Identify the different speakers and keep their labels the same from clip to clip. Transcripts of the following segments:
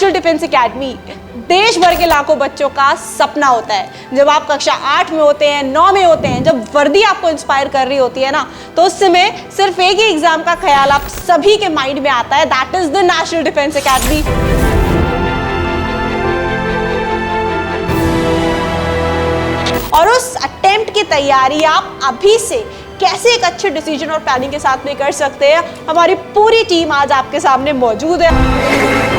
Speaker 1: National defence academy देश भर के लाखों बच्चों का सपना होता है। जब आप कक्षा 8 में होते हैं, 9 में होते हैं, जब वर्दी आपको इंस्पायर कर रही होती है ना, तो उस समय सिर्फ एक ही एग्जाम का ख्याल आप सभी के माइंड में आता है, that is the national defence academy. और उस अटेम्प्ट की तैयारी आप अभी से कैसे एक अच्छे डिसीजन और प्लानिंग के साथ में कर सकते हैं, हमारी पूरी टीम आज आपके सामने मौजूद है।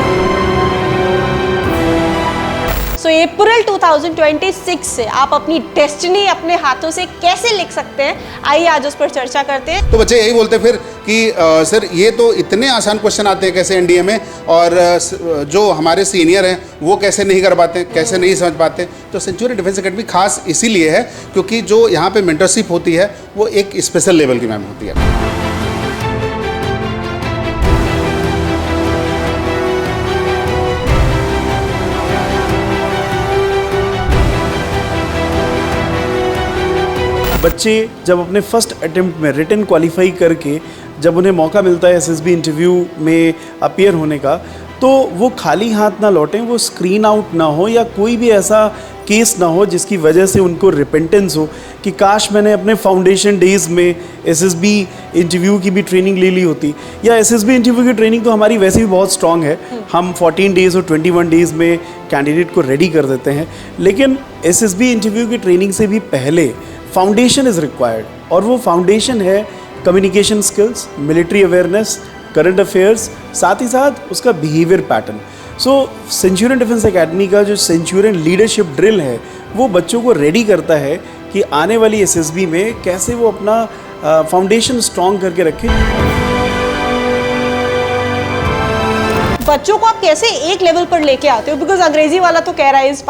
Speaker 1: सो अप्रैल 2026 से आप अपनी डेस्टिनी अपने हाथों से कैसे लिख सकते हैं, आइए आज उस पर चर्चा करते हैं।
Speaker 2: तो बच्चे यही बोलते फिर कि सर ये तो इतने आसान क्वेश्चन आते हैं कैसे एनडीए में, और जो हमारे सीनियर हैं वो कैसे नहीं कर पाते, कैसे नहीं समझ पाते। तो सेंचुरियन डिफेंस एकेडमी खास इसीलिए है क्योंकि जो यहाँ पे मेंटरशिप होती है वो एक स्पेशल लेवल की मैम होती है।
Speaker 3: बच्चे जब अपने फर्स्ट अटेम्प्ट में रिटन क्वालिफाई करके जब उन्हें मौका मिलता है एसएसबी इंटरव्यू में अपीयर होने का, तो वो खाली हाथ ना लौटें, वो स्क्रीन आउट ना हो या कोई भी ऐसा केस ना हो जिसकी वजह से उनको रिपेंटेंस हो कि काश मैंने अपने फाउंडेशन डेज़ में एसएसबी इंटरव्यू की भी ट्रेनिंग ले ली होती। या एसएसबी इंटरव्यू की ट्रेनिंग तो हमारी वैसे भी बहुत स्ट्रांग है, हम 14 डेज़ और 21 डेज़ में कैंडिडेट को रेडी कर देते हैं, लेकिन एसएसबी इंटरव्यू की ट्रेनिंग से भी पहले फाउंडेशन इज़ रिक्वायर्ड, और वो फाउंडेशन है communication skills, military awareness, current affairs, साथ ही साथ उसका बिहेवियर पैटर्न। सो सेंचुरियन डिफेंस एकेडमी का जो सेंचुरियन लीडरशिप ड्रिल है वो बच्चों को रेडी करता है कि आने वाली एसएसबी में कैसे वो अपना फाउंडेशन स्ट्रॉन्ग करके रखें।
Speaker 1: बच्चों को आप कैसे एक लेवल पर लेके आते हो, बिकॉज अंग्रेजी वाला तो कह रहा है इट्स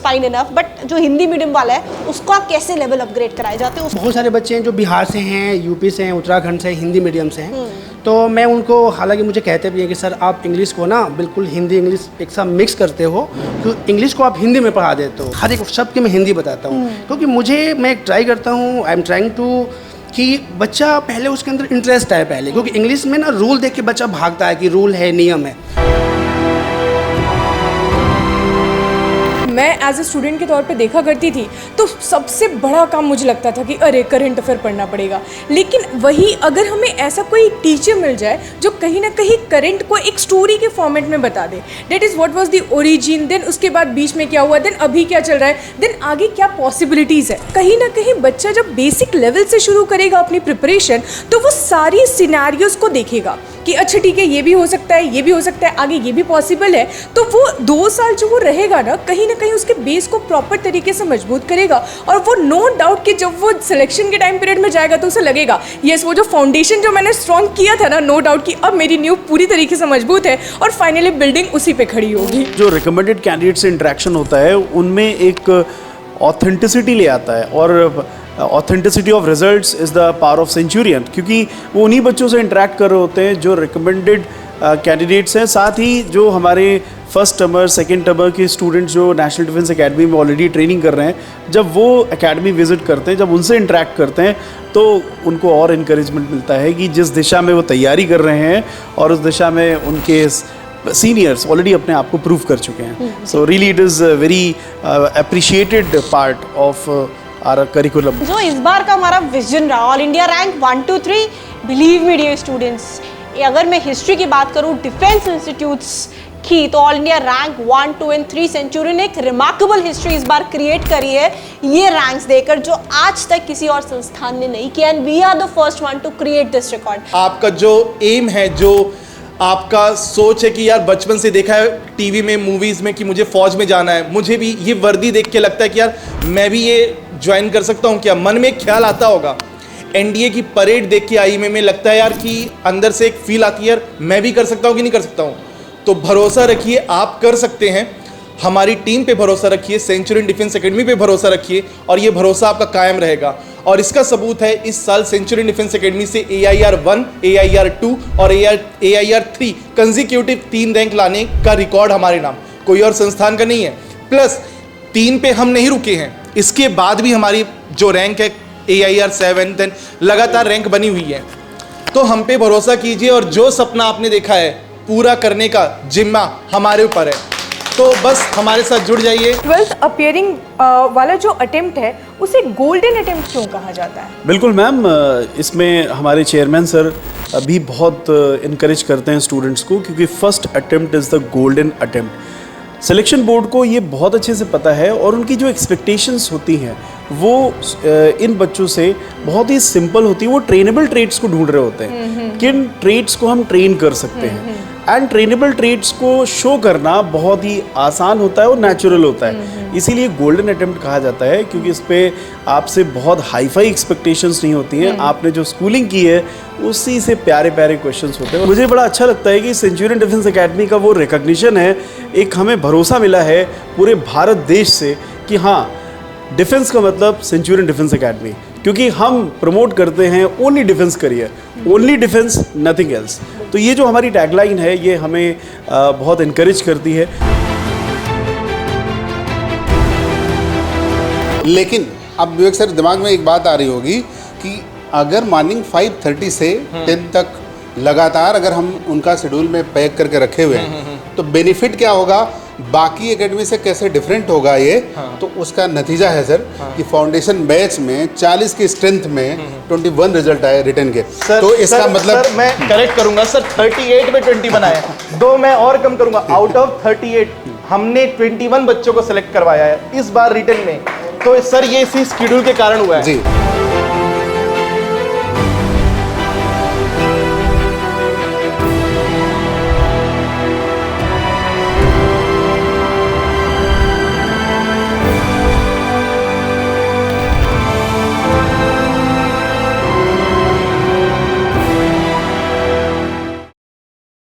Speaker 1: फाइन इनफ, बट जो हिंदी मीडियम वाला है उसको आप कैसे लेवल अपग्रेड कराए जाते हो?
Speaker 4: बहुत सारे बच्चे हैं जो बिहार से हैं, यूपी से हैं, उत्तराखंड से, हिंदी मीडियम से हैं, तो मैं उनको, हालांकि मुझे कहते भी हैं कि सर आप इंग्लिश को ना बिल्कुल हिंदी इंग्लिश एक साथ मिक्स करते हो, तो इंग्लिश को आप हिंदी में पढ़ा देते हो, हर एक शब्द की मैं हिंदी बताता हूँ, क्योंकि मैं ट्राई करता हूँ, आई एम ट्राइंग टू कि बच्चा पहले उसके अंदर इंटरेस्ट आए पहले, क्योंकि इंग्लिश में ना रूल देख के बच्चा भागता है कि रूल है, नियम है।
Speaker 5: मैं एज ए स्टूडेंट के तौर पे देखा करती थी तो सबसे बड़ा काम मुझे लगता था कि अरे करंट अफेयर पढ़ना पड़ेगा, लेकिन वही अगर हमें ऐसा कोई टीचर मिल जाए जो कहीं ना कहीं करंट को एक स्टोरी के फॉर्मेट में बता दे, date is what was the origin, then उसके बाद बीच में क्या हुआ, देन अभी क्या चल रहा है, देन आगे क्या पॉसिबिलिटीज़ है। कहीं ना कहीं बच्चा जब बेसिक लेवल से शुरू करेगा अपनी प्रिपरेशन, तो वो सारी सिनेरियोज़ को देखेगा कि अच्छा ठीक है ये भी हो सकता है, ये भी हो सकता है, आगे ये भी पॉसिबल है। तो वो 2 साल जो वो रहेगा ना कहीं उसके बेस को प्रॉपर तरीके से मजबूत करेगा, और वो नो डाउट कि जब वो सिलेक्शन के टाइम पीरियड में जाएगा तो उसे लगेगा यस वो जो फाउंडेशन जो मैंने स्ट्रॉन्ग किया था ना, नो डाउट कि अब मेरी न्यू पूरी तरीके से मजबूत है और फाइनली बिल्डिंग उसी पे खड़ी होगी।
Speaker 3: जो रिकमेंडेड कैंडिडेट से इंटरेक्शन होता है उनमें एक ऑथेंटिसिटी ले आता है, और authenticity of results is the power of Centurion, क्योंकि वो उन्हीं बच्चों से इंटरेक्ट कर रहे होते हैं जो रिकमेंडेड कैंडिडेट्स हैं। साथ ही जो हमारे फर्स्ट टर्मर, सेकेंड टर्मर के स्टूडेंट्स जो नेशनल डिफेंस एकेडमी में ऑलरेडी ट्रेनिंग कर रहे हैं, जब वो एकेडमी विजिट करते हैं, जब उनसे इंटरेक्ट करते हैं, तो उनको और इनकरेजमेंट मिलता है कि जिस दिशा में वो तैयारी कर रहे हैं और उस दिशा में उनके सीनियर्स ऑलरेडी अपने आप को प्रूव कर चुके हैं। So really it is very appreciated part of our curriculum.
Speaker 1: जो इस बार का हमारा विजन रहा, all India rank 1 2 3, believe me dear students, अगर मैं हिस्ट्री की बात करूं डिफेंस इंस्टीट्यूट्स की, तो ऑल इंडिया रैंक 1 2 और 3 सेंचुरियन एक रिमार्केबल हिस्ट्री इस बार क्रिएट करी है ये रैंक्स देकर, जो आज तक किसी और संस्थान ने नहीं किया, and we are the first one to create this record.
Speaker 6: आपका जो एम है, जो आपका सोच है कि यार बचपन से देखा है टीवी में, मूवीज़ में कि मुझे फौज में जाना है, मुझे भी ये वर्दी देख के लगता है कि यार मैं भी ये ज्वाइन कर सकता हूँ क्या, मन में एक ख्याल आता होगा। एनडीए की परेड देख के आई में लगता है यार कि अंदर से एक फील आती है यार मैं भी कर सकता हूँ कि नहीं कर सकता हूँ। तो भरोसा रखिए, आप कर सकते हैं, हमारी टीम पे भरोसा रखिए, सेंचुरियन डिफेंस एकेडमी पे भरोसा रखिए, और ये भरोसा आपका कायम रहेगा। और इसका सबूत है इस साल सेंचुरियन डिफेंस एकेडमी से AIR 1, AIR 2 और AIR 3 कंसेक्यूटिव 3 रैंक लाने का रिकॉर्ड हमारे नाम, कोई और संस्थान का नहीं है। प्लस 3 पे हम नहीं रुके हैं, इसके बाद भी हमारी जो रैंक है AIR 7 देन लगातार रैंक बनी हुई है। तो हम पे भरोसा कीजिए, और जो सपना आपने देखा है पूरा करने का जिम्मा हमारे ऊपर है। तो बस हमारे साथ जुड़ जाइए।
Speaker 5: 12th अपियरिंग वाला जो अटेम्प्ट है उसे गोल्डन अटेम्प्ट क्यों कहा जाता है?
Speaker 3: बिल्कुल मैम, इसमें हमारे चेयरमैन सर भी बहुत इनकरेज करते हैं स्टूडेंट्स को, क्योंकि first attempt is the golden attempt. Selection board को ये बहुत अच्छे से पता है और उनकी जो एक्सपेक्टेशंस होती हैं वो इन बच्चों से बहुत ही सिंपल होती है। वो ट्रेनेबल ट्रेड्स को ढूंढ रहे होते हैं, किन ट्रेड्स को हम ट्रेन कर सकते हैं, एंड ट्रेनेबल ट्रेड्स को शो करना बहुत ही आसान होता है और नेचुरल होता है। इसीलिए गोल्डन अटेम्प्ट कहा जाता है, क्योंकि इस पे आपसे बहुत हाई फाई एक्सपेक्टेशंस नहीं होती हैं। आपने जो स्कूलिंग की है उसी से प्यारे प्यारे क्वेश्चंस होते हैं। मुझे बड़ा अच्छा लगता है कि सेंचुरियन डिफेंस एकेडमी का वो रिकॉग्निशन है, एक हमें भरोसा मिला है पूरे भारत देश से कि हाँ, डिफेंस का मतलब सेंचुरियन डिफेंस एकेडमी, क्योंकि हम प्रमोट करते हैं only defence career, only defence, nothing else. तो ये जो हमारी टैगलाइन है ये हमें बहुत इनकरेज करती है।
Speaker 2: लेकिन अब विवेक सर दिमाग में एक बात आ रही होगी कि अगर मॉर्निंग 5:30 से 10 तक लगातार अगर हम उनका शेड्यूल में पैक करके रखे हुए हैं तो बेनिफिट क्या होगा, बाकी एकेडमी से कैसे डिफरेंट होगा ये। तो उसका नतीजा है सर कि फाउंडेशन बैच में 40 की स्ट्रेंथ में 21 रिजल्ट आए रिटर्न के। तो इसका मतलब
Speaker 6: सर मैं करेक्ट करूंगा सर, 38 में 20 बनाया, 2 मैं और कम करूंगा। आउट ऑफ 38 हमने 21 बच्चों को सिलेक्ट करवाया है इस बार रिटर्न में। तो सर ये इसी शेड्यूल के कारण हुआ है।
Speaker 2: जी